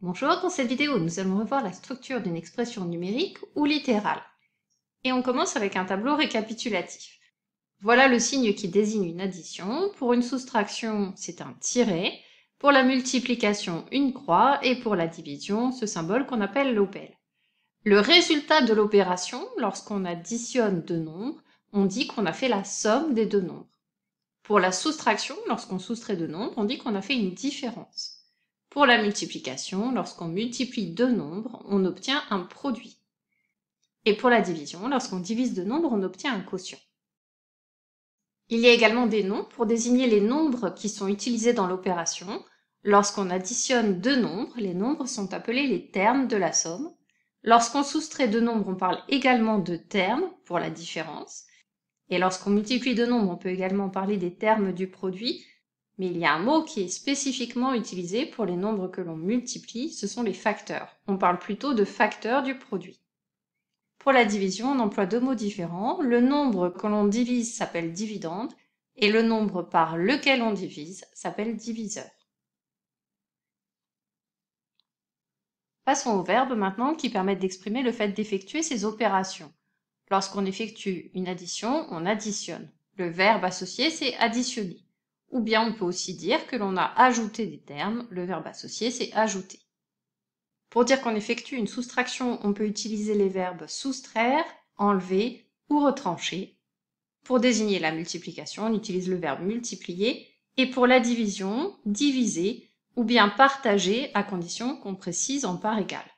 Bonjour, dans cette vidéo, nous allons revoir la structure d'une expression numérique ou littérale. Et on commence avec un tableau récapitulatif. Voilà le signe qui désigne une addition. Pour une soustraction, c'est un tiret. Pour la multiplication, une croix. Et pour la division, ce symbole qu'on appelle l'opelle. Le résultat de l'opération, lorsqu'on additionne deux nombres, on dit qu'on a fait la somme des deux nombres. Pour la soustraction, lorsqu'on soustrait deux nombres, on dit qu'on a fait une différence. Pour la multiplication, lorsqu'on multiplie deux nombres, on obtient un produit. Et pour la division, lorsqu'on divise deux nombres, on obtient un quotient. Il y a également des noms pour désigner les nombres qui sont utilisés dans l'opération. Lorsqu'on additionne deux nombres, les nombres sont appelés les termes de la somme. Lorsqu'on soustrait deux nombres, on parle également de termes pour la différence. Et lorsqu'on multiplie deux nombres, on peut également parler des termes du produit. Mais il y a un mot qui est spécifiquement utilisé pour les nombres que l'on multiplie, ce sont les facteurs. On parle plutôt de facteurs du produit. Pour la division, on emploie deux mots différents. Le nombre que l'on divise s'appelle dividende et le nombre par lequel on divise s'appelle diviseur. Passons aux verbes maintenant qui permettent d'exprimer le fait d'effectuer ces opérations. Lorsqu'on effectue une addition, on additionne. Le verbe associé, c'est additionner. Ou bien on peut aussi dire que l'on a ajouté des termes, le verbe associé c'est ajouter. Pour dire qu'on effectue une soustraction, on peut utiliser les verbes soustraire, enlever ou retrancher. Pour désigner la multiplication, on utilise le verbe multiplier, et pour la division, diviser ou bien partager à condition qu'on précise en parts égales.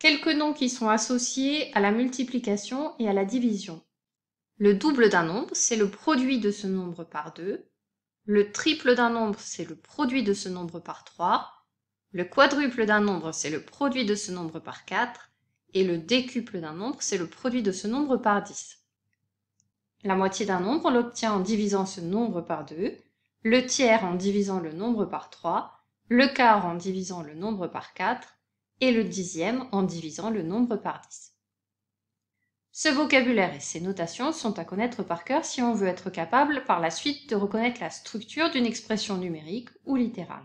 Quelques noms qui sont associés à la multiplication et à la division. Le double d'un nombre, c'est le produit de ce nombre par 2. Le triple d'un nombre, c'est le produit de ce nombre par 3. Le quadruple d'un nombre, c'est le produit de ce nombre par 4. Et le décuple d'un nombre, c'est le produit de ce nombre par 10. La moitié d'un nombre, on l'obtient en divisant ce nombre par 2. Le tiers en divisant le nombre par 3. Le quart en divisant le nombre par 4. Et le dixième en divisant le nombre par 10. Ce vocabulaire et ces notations sont à connaître par cœur si on veut être capable par la suite de reconnaître la structure d'une expression numérique ou littérale.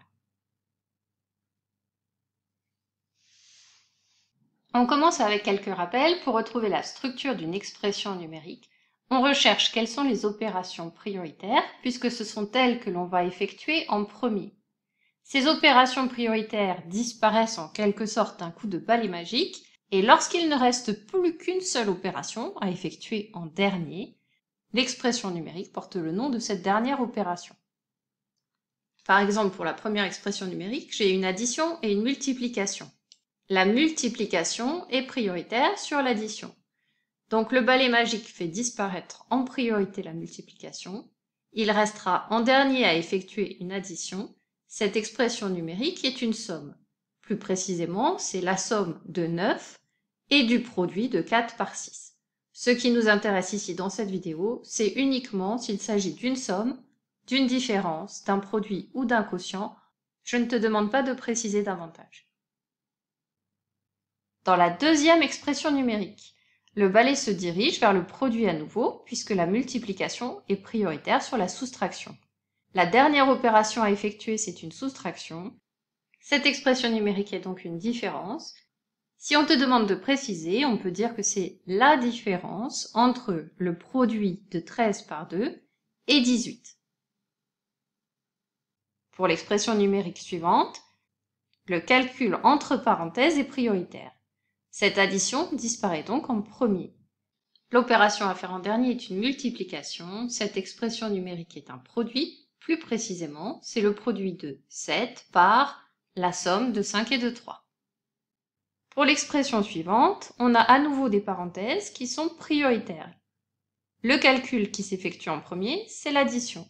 On commence avec quelques rappels. Pour retrouver la structure d'une expression numérique, on recherche quelles sont les opérations prioritaires puisque ce sont elles que l'on va effectuer en premier. Ces opérations prioritaires disparaissent en quelque sorte d'un coup de balai magique. Et lorsqu'il ne reste plus qu'une seule opération à effectuer en dernier, l'expression numérique porte le nom de cette dernière opération. Par exemple, pour la première expression numérique, j'ai une addition et une multiplication. La multiplication est prioritaire sur l'addition. Donc le balai magique fait disparaître en priorité la multiplication. Il restera en dernier à effectuer une addition. Cette expression numérique est une somme. Plus précisément, c'est la somme de 9 et du produit de 4 par 6. Ce qui nous intéresse ici dans cette vidéo, c'est uniquement s'il s'agit d'une somme, d'une différence, d'un produit ou d'un quotient. Je ne te demande pas de préciser davantage. Dans la deuxième expression numérique, le balai se dirige vers le produit à nouveau puisque la multiplication est prioritaire sur la soustraction. La dernière opération à effectuer, c'est une soustraction. Cette expression numérique est donc une différence. Si on te demande de préciser, on peut dire que c'est la différence entre le produit de 13 par 2 et 18. Pour l'expression numérique suivante, le calcul entre parenthèses est prioritaire. Cette addition disparaît donc en premier. L'opération à faire en dernier est une multiplication. Cette expression numérique est un produit. Plus précisément, c'est le produit de 7 par la somme de 5 et de 3. Pour l'expression suivante, on a à nouveau des parenthèses qui sont prioritaires. Le calcul qui s'effectue en premier, c'est l'addition.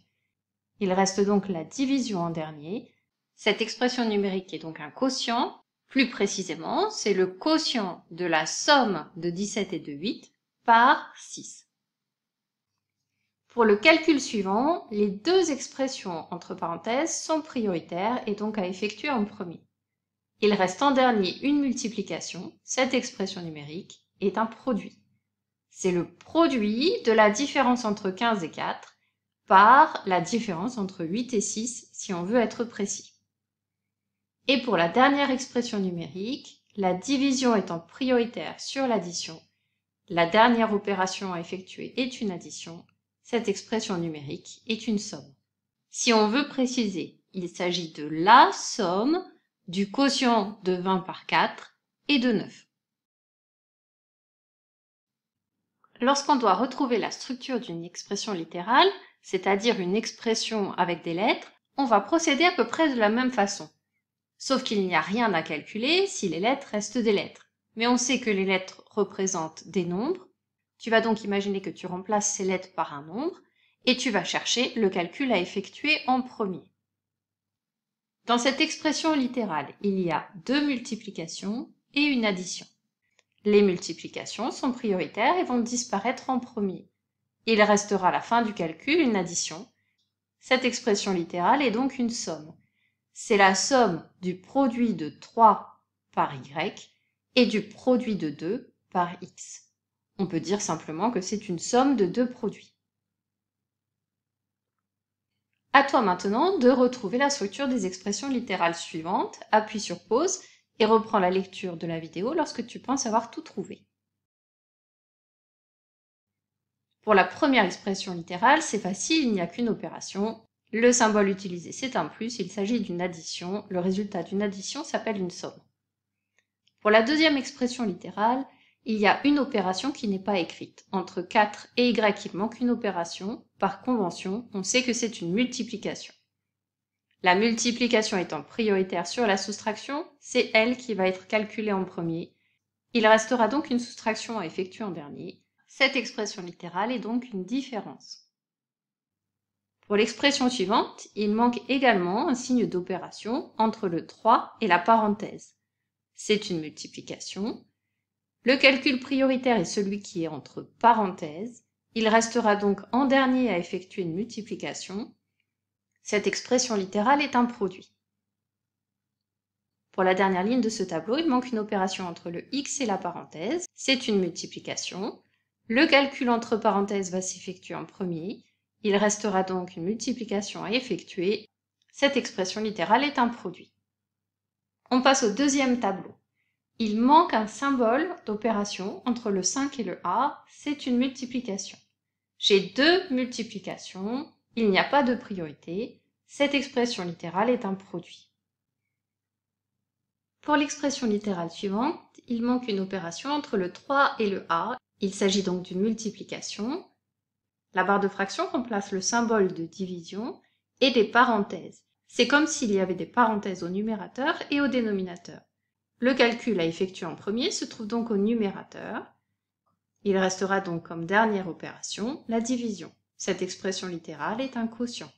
Il reste donc la division en dernier. Cette expression numérique est donc un quotient. Plus précisément, c'est le quotient de la somme de 17 et de 8 par 6. Pour le calcul suivant, les deux expressions entre parenthèses sont prioritaires et donc à effectuer en premier. Il reste en dernier une multiplication. Cette expression numérique est un produit. C'est le produit de la différence entre 15 et 4 par la différence entre 8 et 6 si on veut être précis. Et pour la dernière expression numérique, la division étant prioritaire sur l'addition, la dernière opération à effectuer est une addition, cette expression numérique est une somme. Si on veut préciser, il s'agit de la somme du quotient de 20 par 4 et de 9. Lorsqu'on doit retrouver la structure d'une expression littérale, c'est-à-dire une expression avec des lettres, on va procéder à peu près de la même façon. Sauf qu'il n'y a rien à calculer si les lettres restent des lettres. Mais on sait que les lettres représentent des nombres. Tu vas donc imaginer que tu remplaces ces lettres par un nombre et tu vas chercher le calcul à effectuer en premier. Dans cette expression littérale, il y a 2 multiplications et une addition. Les multiplications sont prioritaires et vont disparaître en premier. Il restera à la fin du calcul une addition. Cette expression littérale est donc une somme. C'est la somme du produit de 3 par y et du produit de 2 par x. On peut dire simplement que c'est une somme de 2 produits. À toi maintenant de retrouver la structure des expressions littérales suivantes. Appuie sur pause et reprends la lecture de la vidéo lorsque tu penses avoir tout trouvé. Pour la première expression littérale, c'est facile, il n'y a qu'une opération. Le symbole utilisé, c'est un plus, il s'agit d'une addition. Le résultat d'une addition s'appelle une somme. Pour la deuxième expression littérale, il y a une opération qui n'est pas écrite. Entre 4 et y, il manque une opération. Par convention, on sait que c'est une multiplication. La multiplication étant prioritaire sur la soustraction, c'est elle qui va être calculée en premier. Il restera donc une soustraction à effectuer en dernier. Cette expression littérale est donc une différence. Pour l'expression suivante, il manque également un signe d'opération entre le 3 et la parenthèse. C'est une multiplication. Le calcul prioritaire est celui qui est entre parenthèses. Il restera donc en dernier à effectuer une multiplication. Cette expression littérale est un produit. Pour la dernière ligne de ce tableau, il manque une opération entre le x et la parenthèse. C'est une multiplication. Le calcul entre parenthèses va s'effectuer en premier. Il restera donc une multiplication à effectuer. Cette expression littérale est un produit. On passe au deuxième tableau. Il manque un symbole d'opération entre le 5 et le a, c'est une multiplication. J'ai 2 multiplications, il n'y a pas de priorité, cette expression littérale est un produit. Pour l'expression littérale suivante, il manque une opération entre le 3 et le a, il s'agit donc d'une multiplication. La barre de fraction remplace le symbole de division et des parenthèses. C'est comme s'il y avait des parenthèses au numérateur et au dénominateur. Le calcul à effectuer en premier se trouve donc au numérateur. Il restera donc comme dernière opération la division. Cette expression littérale est un quotient.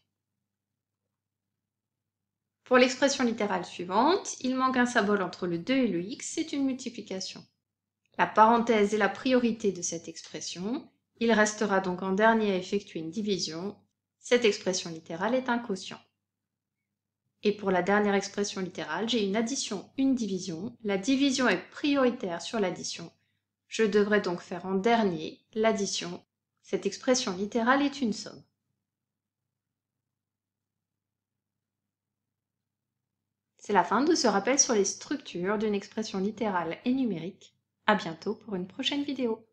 Pour l'expression littérale suivante, il manque un symbole entre le 2 et le x, c'est une multiplication. La parenthèse est la priorité de cette expression. Il restera donc en dernier à effectuer une division. Cette expression littérale est un quotient. Et pour la dernière expression littérale, j'ai une addition, une division. La division est prioritaire sur l'addition. Je devrais donc faire en dernier l'addition. Cette expression littérale est une somme. C'est la fin de ce rappel sur les structures d'une expression littérale et numérique. À bientôt pour une prochaine vidéo.